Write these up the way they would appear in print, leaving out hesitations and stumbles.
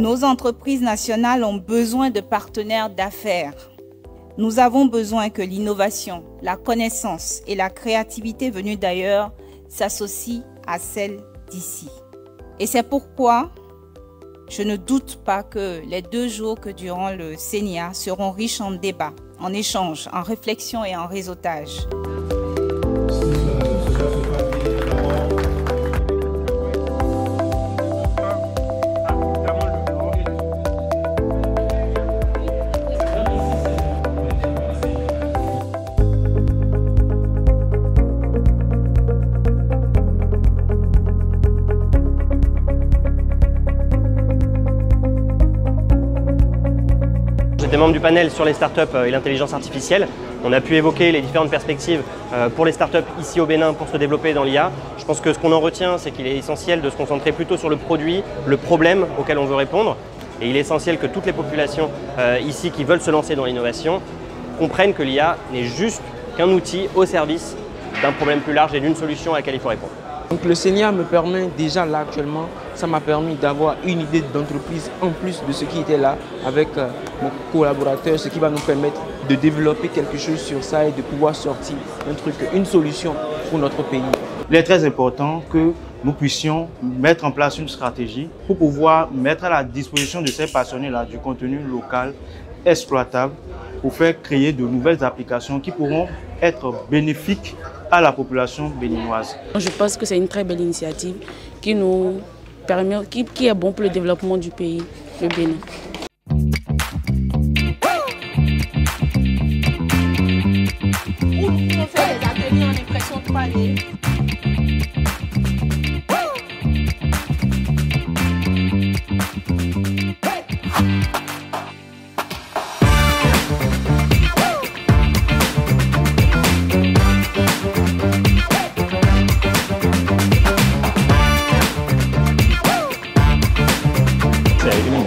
Nos entreprises nationales ont besoin de partenaires d'affaires. Nous avons besoin que l'innovation, la connaissance et la créativité venues d'ailleurs s'associent à celles d'ici. Et c'est pourquoi je ne doute pas que les 2 jours que durant le CENIA seront riches en débats, en échanges, en réflexions et en réseautage. J'étais membre du panel sur les startups et l'intelligence artificielle. On a pu évoquer les différentes perspectives pour les startups ici au Bénin pour se développer dans l'IA. Je pense que ce qu'on en retient, c'est qu'il est essentiel de se concentrer plutôt sur le produit, le problème auquel on veut répondre. Et il est essentiel que toutes les populations ici qui veulent se lancer dans l'innovation comprennent que l'IA n'est juste qu'un outil au service d'un problème plus large et d'une solution à laquelle il faut répondre. Donc le CENIA me permet déjà là actuellement, ça m'a permis d'avoir une idée d'entreprise en plus de ce qui était là avec mon collaborateur, ce qui va nous permettre de développer quelque chose sur ça et de pouvoir sortir un truc, une solution pour notre pays. Il est très important que nous puissions mettre en place une stratégie pour pouvoir mettre à la disposition de ces passionnés-là du contenu local exploitable pour faire créer de nouvelles applications qui pourront être bénéfiques à la population béninoise. Je pense que c'est une très belle initiative qui nous permet, qui est bon pour le développement du pays, le Bénin. On fait des ateliers en impression 3D.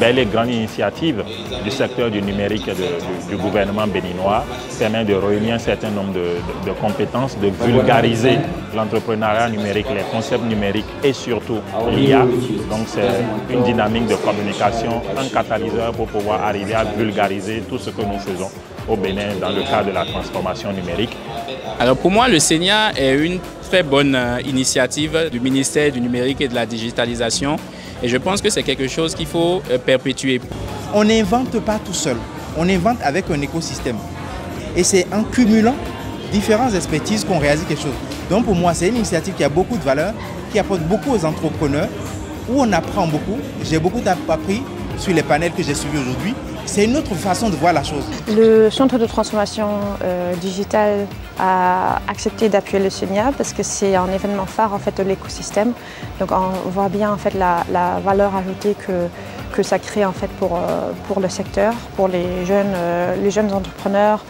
Belle et grande initiative du secteur du numérique du gouvernement béninois permet de réunir un certain nombre de compétences, de vulgariser l'entrepreneuriat numérique, les concepts numériques et surtout l'IA. Donc c'est une dynamique de communication, un catalyseur pour pouvoir arriver à vulgariser tout ce que nous faisons au Bénin dans le cadre de la transformation numérique. Alors pour moi, le CENIA est une très bonne initiative du ministère du numérique et de la digitalisation. Et je pense que c'est quelque chose qu'il faut perpétuer. On n'invente pas tout seul, on invente avec un écosystème. Et c'est en cumulant différentes expertises qu'on réalise quelque chose. Donc pour moi, c'est une initiative qui a beaucoup de valeur, qui apporte beaucoup aux entrepreneurs, où on apprend beaucoup. J'ai beaucoup appris sur les panels que j'ai suivis aujourd'hui. C'est une autre façon de voir la chose. Le Centre de transformation digitale a accepté d'appuyer le CENIA parce que c'est un événement phare en fait, de l'écosystème. Donc on voit bien en fait, la valeur ajoutée que ça crée en fait, pour le secteur, pour les jeunes entrepreneurs,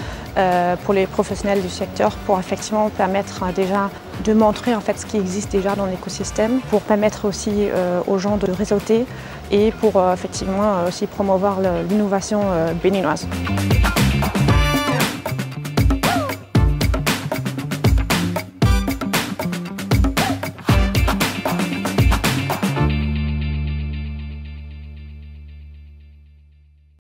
pour les professionnels du secteur, pour effectivement permettre déjà de montrer en fait, ce qui existe déjà dans l'écosystème, pour permettre aussi aux gens de réseauter et pour effectivement aussi promouvoir l'innovation béninoise.